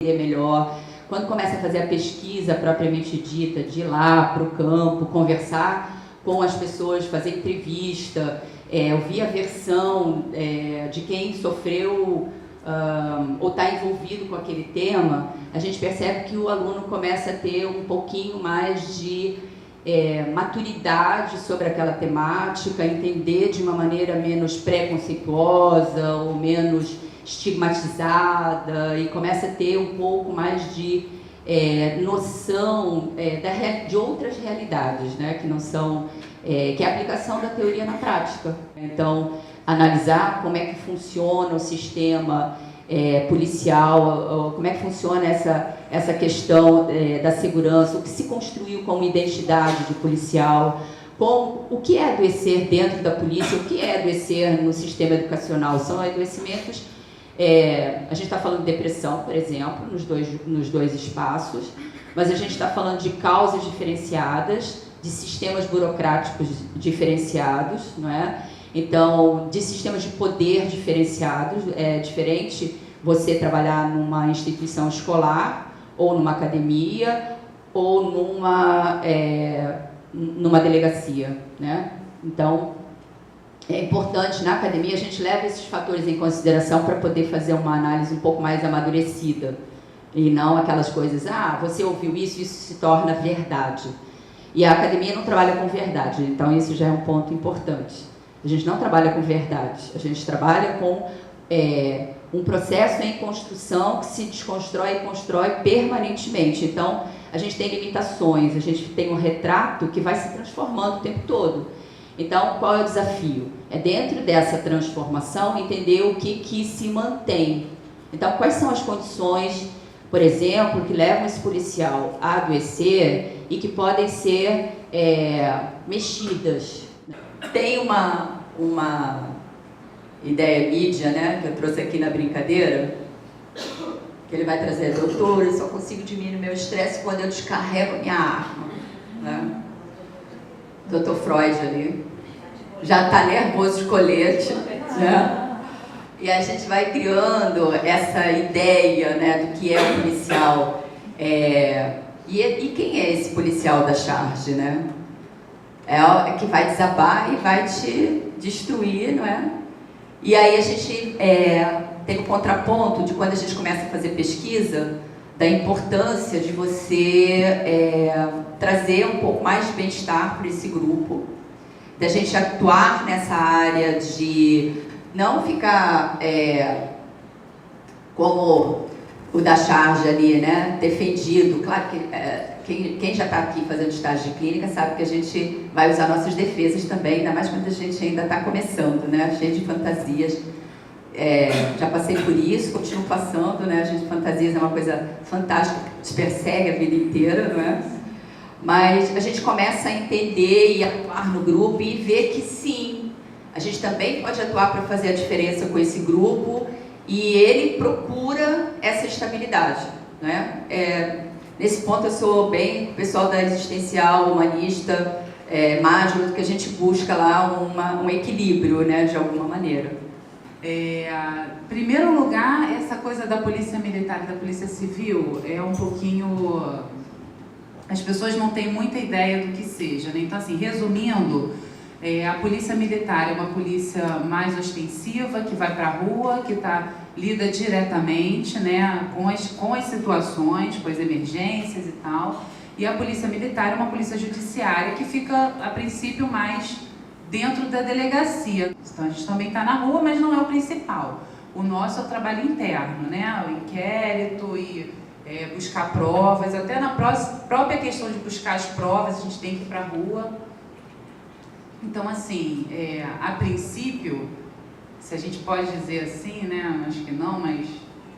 entender melhor. Quando começa a fazer a pesquisa propriamente dita, de ir lá para o campo, conversar com as pessoas, fazer entrevista, ouvir a versão de quem sofreu ou está envolvido com aquele tema, a gente percebe que o aluno começa a ter um pouquinho mais de maturidade sobre aquela temática, entender de uma maneira menos preconceituosa ou menos estigmatizada, e começa a ter um pouco mais de noção de outras realidades, né, que não são que é a aplicação da teoria na prática. Então, analisar como é que funciona o sistema policial, como é que funciona essa questão da segurança, o que se construiu como identidade de policial, o que é adoecer dentro da polícia, o que é adoecer no sistema educacional. São adoecimentos, a gente está falando de depressão, por exemplo, nos dois espaços, mas a gente está falando de causas diferenciadas, de sistemas burocráticos diferenciados, não é? Então, de sistemas de poder diferenciados. É diferente você trabalhar numa instituição escolar, ou numa academia, ou numa delegacia, né? Então, é importante, na academia, a gente leva esses fatores em consideração para poder fazer uma análise um pouco mais amadurecida, e não aquelas coisas, você ouviu isso se torna verdade. E a academia não trabalha com verdade, então isso já é um ponto importante. A gente não trabalha com verdade, a gente trabalha com um processo em construção que se desconstrói e constrói permanentemente. Então, a gente tem limitações, a gente tem um retrato que vai se transformando o tempo todo. Então, qual é o desafio? É dentro dessa transformação entender o que se mantém. Então, quais são as condições, por exemplo, que levam esse policial a adoecer e que podem ser mexidas. Tem uma ideia mídia, né, que eu trouxe aqui na brincadeira, que ele vai trazer: doutor, eu só consigo diminuir o meu estresse quando eu descarrego a minha arma, né? Dr. Freud ali já está nervoso de colete, né? E a gente vai criando essa ideia, né, do que é o policial. E quem é esse policial da charge, né? É o que vai desabar e vai te destruir, não é? E aí a gente tem um contraponto de quando a gente começa a fazer pesquisa, da importância de você trazer um pouco mais de bem-estar para esse grupo, da gente atuar nessa área de não ficar como o da charge ali, né, defendido. Claro que quem já está aqui fazendo estágio de clínica sabe que a gente vai usar nossas defesas também, ainda mais quando a gente ainda está começando, né, cheio de fantasias. Já passei por isso, continuo passando, né, a gente, fantasias é uma coisa fantástica, que te persegue a vida inteira, não é? Mas a gente começa a entender e atuar no grupo e ver que sim, a gente também pode atuar para fazer a diferença com esse grupo, e ele procura essa estabilidade, né? Nesse ponto eu sou bem pessoal da existencial, humanista, mágico, que a gente busca lá um equilíbrio, né, de alguma maneira. Em primeiro lugar, essa coisa da polícia militar e da polícia civil é um pouquinho... As pessoas não têm muita ideia do que seja, né? Então, assim, resumindo, a polícia militar é uma polícia mais ostensiva, que vai para a rua, que lida diretamente, né, com as situações, com as emergências e tal. E a polícia militar é uma polícia judiciária que fica, a princípio, mais dentro da delegacia. Então, a gente também está na rua, mas não é o principal. O nosso é o trabalho interno, né, o inquérito e buscar provas. Até na própria questão de buscar as provas, a gente tem que ir para a rua. Então, assim, a princípio, se a gente pode dizer assim, né, acho que não, mas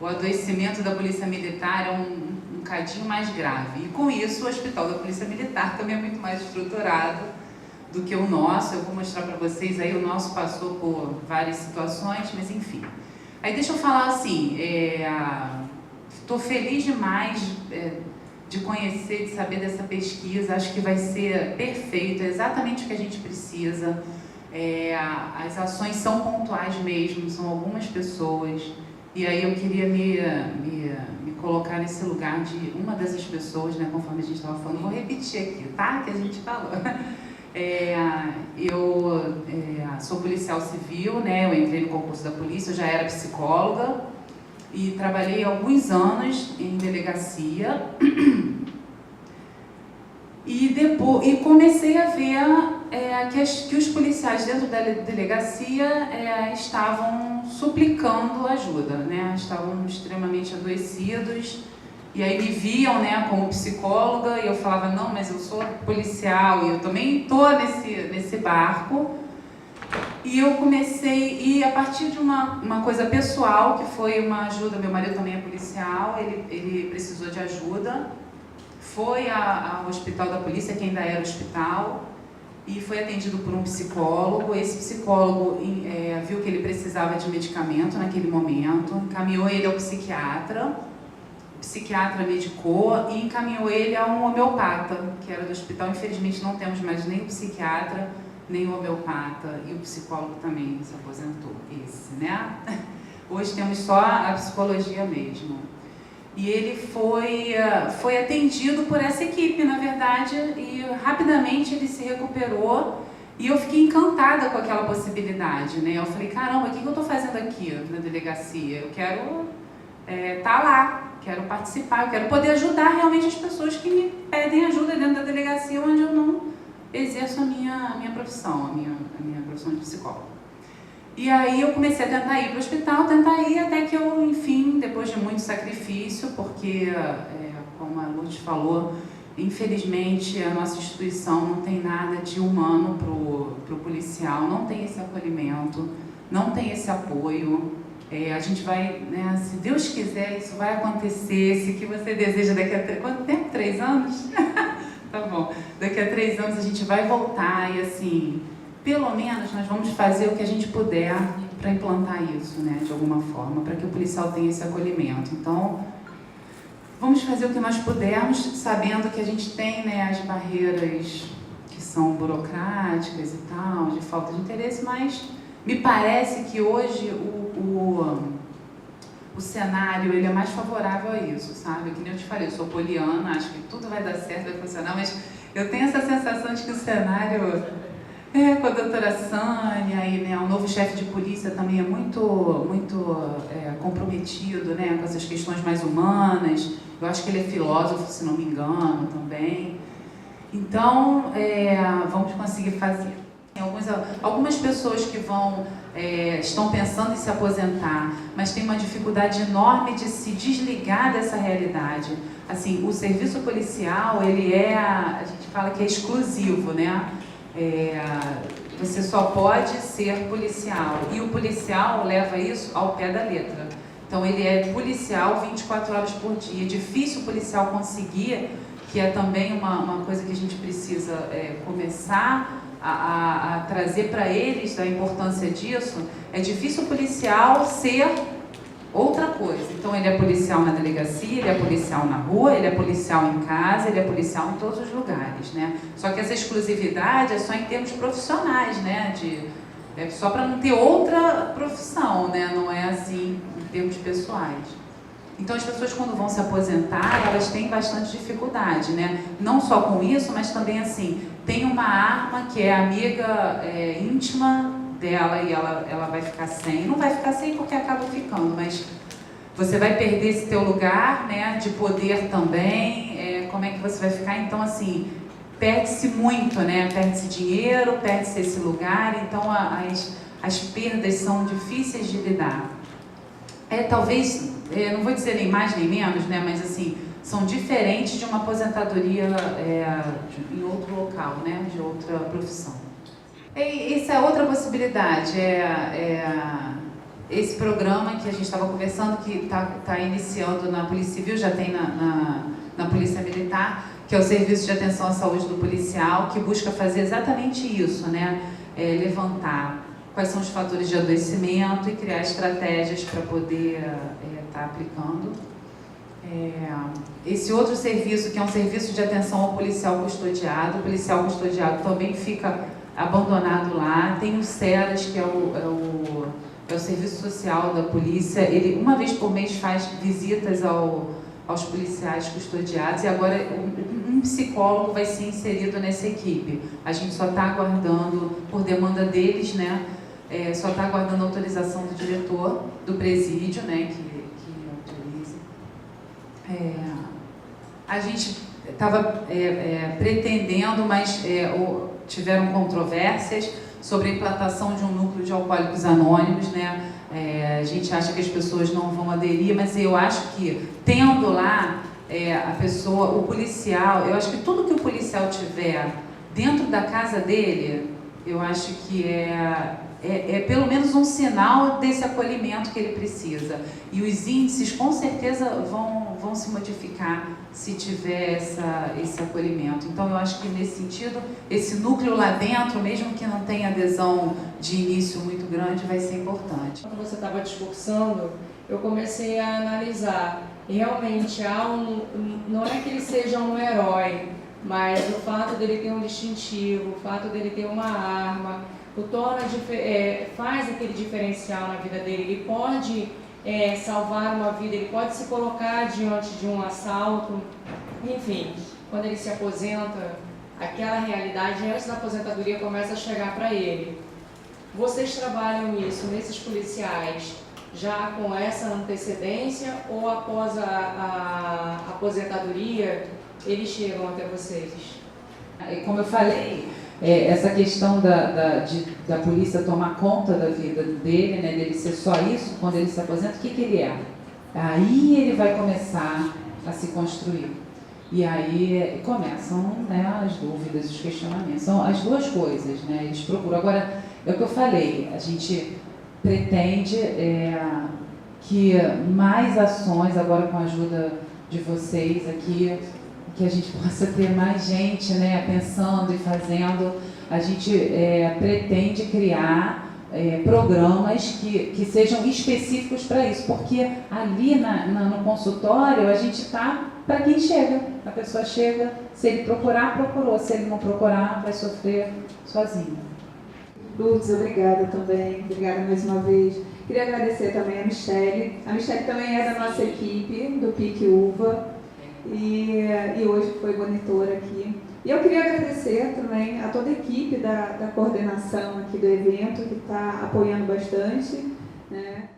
o adoecimento da polícia militar é um cadinho mais grave. E com isso, o hospital da polícia militar também é muito mais estruturado do que o nosso. Eu vou mostrar para vocês aí, o nosso passou por várias situações, mas enfim. Aí deixa eu falar assim, estou feliz demais de conhecer, de saber dessa pesquisa. Acho que vai ser perfeito, é exatamente o que a gente precisa. As ações são pontuais mesmo, são algumas pessoas. E aí eu queria me colocar nesse lugar de uma dessas pessoas, né, conforme a gente estava falando, vou repetir aqui, tá? Que a gente falou. Eu sou policial civil, né? Eu entrei no concurso da polícia, eu já era psicóloga e trabalhei alguns anos em delegacia e comecei a ver que os policiais dentro da delegacia estavam suplicando ajuda, né? Estavam extremamente adoecidos. E aí me viam, né, como psicóloga, e eu falava, não, mas eu sou policial, e eu também estou nesse barco. E eu comecei, e a partir de uma coisa pessoal, que foi uma ajuda, meu marido também é policial, ele precisou de ajuda, foi ao hospital da polícia, que ainda era hospital, e foi atendido por um psicólogo. Esse psicólogo viu que ele precisava de medicamento naquele momento, encaminhou ele ao psiquiatra. O psiquiatra medicou e encaminhou ele a um homeopata, que era do hospital. Infelizmente não temos mais nem o psiquiatra, nem o homeopata, e o psicólogo também se aposentou, né? Hoje temos só a psicologia mesmo. E ele foi atendido por essa equipe, na verdade, e rapidamente ele se recuperou, e eu fiquei encantada com aquela possibilidade, né? Eu falei, caramba, o que eu estou fazendo aqui na delegacia? Eu quero estar lá. Quero participar, eu quero poder ajudar realmente as pessoas que me pedem ajuda dentro da delegacia, onde eu não exerço a minha profissão, a minha profissão de psicóloga. E aí eu comecei a tentar ir para o hospital, até que eu, enfim, depois de muito sacrifício, porque, como a Lourdes falou, infelizmente a nossa instituição não tem nada de humano para o policial, não tem esse acolhimento, não tem esse apoio. A gente vai, né, se Deus quiser, isso vai acontecer, se que você deseja daqui a quanto tempo? 3 anos? Tá bom. Daqui a 3 anos a gente vai voltar e, assim, pelo menos nós vamos fazer o que a gente puder para implantar isso, né, de alguma forma, para que o policial tenha esse acolhimento. Então, vamos fazer o que nós pudermos, sabendo que a gente tem, né, as barreiras que são burocráticas e tal, de falta de interesse, mas me parece que hoje o cenário ele é mais favorável a isso, sabe? Que nem eu te falei, eu sou poliana, acho que tudo vai dar certo, vai funcionar, mas eu tenho essa sensação de que o cenário, com a doutora Sânia e, né, o novo chefe de polícia também é muito comprometido, né, com essas questões mais humanas. Eu acho que ele é filósofo, se não me engano, também. Então, vamos conseguir fazer. Algumas pessoas que estão pensando em se aposentar, mas tem uma dificuldade enorme de se desligar dessa realidade. Assim, o serviço policial, a gente fala que é exclusivo, né? Você só pode ser policial, e o policial leva isso ao pé da letra. Então ele é policial 24 horas por dia. É difícil o policial conseguir, que é também uma coisa que a gente precisa começar a trazer para eles da importância disso. É difícil o policial ser outra coisa. Então ele é policial na delegacia, ele é policial na rua, ele é policial em casa, ele é policial em todos os lugares, né? Só que essa exclusividade é só em termos profissionais, né? É só para não ter outra profissão, né? Não é assim em termos pessoais. Então as pessoas, quando vão se aposentar, elas têm bastante dificuldade, né? Não só com isso, mas também assim, tem uma arma que é amiga íntima dela e ela vai ficar sem. Não vai ficar sem porque acaba ficando, mas você vai perder esse teu lugar, né, de poder também. Como é que você vai ficar? Então, assim, perde-se muito, né? Perde-se dinheiro, perde-se esse lugar. Então, as perdas são difíceis de lidar. Talvez, não vou dizer nem mais nem menos, né? Mas, assim, são diferentes de uma aposentadoria em outro local, né? De outra profissão. Essa é outra possibilidade, esse programa que a gente estava conversando, que está iniciando na Polícia Civil, já tem na Polícia Militar, que é o Serviço de Atenção à Saúde do Policial, que busca fazer exatamente isso, né? Levantar quais são os fatores de adoecimento e criar estratégias para poder estar aplicando. Esse outro serviço, que é um serviço de atenção ao policial custodiado, o policial custodiado também fica abandonado lá. Tem o SERAS, que é o Serviço Social da Polícia. Ele, uma vez por mês, faz visitas aos policiais custodiados, e agora um psicólogo vai ser inserido nessa equipe. A gente só está aguardando, por demanda deles, né, só está aguardando a autorização do diretor do presídio, né, que autorize. A gente estava pretendendo, mas tiveram controvérsias sobre a implantação de um núcleo de alcoólicos anônimos, né? A gente acha que as pessoas não vão aderir, mas eu acho que, tendo lá a pessoa, o policial, eu acho que tudo que o policial tiver dentro da casa dele, eu acho que é pelo menos um sinal desse acolhimento que ele precisa. E os índices, com certeza, vão se modificar se tiver esse acolhimento. Então, eu acho que, nesse sentido, esse núcleo lá dentro, mesmo que não tenha adesão de início muito grande, vai ser importante. Quando você estava discursando, eu comecei a analisar. Realmente, não é que ele seja um herói, mas o fato dele ter um distintivo, o fato dele ter uma arma, faz aquele diferencial na vida dele. Ele pode salvar uma vida, ele pode se colocar diante de um assalto. Enfim, quando ele se aposenta, aquela realidade antes da aposentadoria começa a chegar para ele. Vocês trabalham isso nesses policiais já com essa antecedência, ou após a aposentadoria eles chegam até vocês? Como eu falei, essa questão da polícia tomar conta da vida dele, né, dele ser só isso, quando ele se aposenta, o que ele é? Aí ele vai começar a se construir. E aí começam, né, as dúvidas, os questionamentos. São as duas coisas, né? Eles procuram. Agora, é o que eu falei, a gente pretende que mais ações, agora com a ajuda de vocês aqui, que a gente possa ter mais gente, né, pensando e fazendo. A gente pretende criar programas que sejam específicos para isso, porque ali no consultório a gente está para quem chega. A pessoa chega, se ele procurar, procurou, se ele não procurar, vai sofrer sozinho. Lourdes, obrigada também, obrigada mais uma vez. Queria agradecer também a Michele. A Michele também é da nossa equipe, do PIC UVA, e hoje foi monitora aqui. E eu queria agradecer também a toda a equipe da coordenação aqui do evento, que está apoiando bastante, né?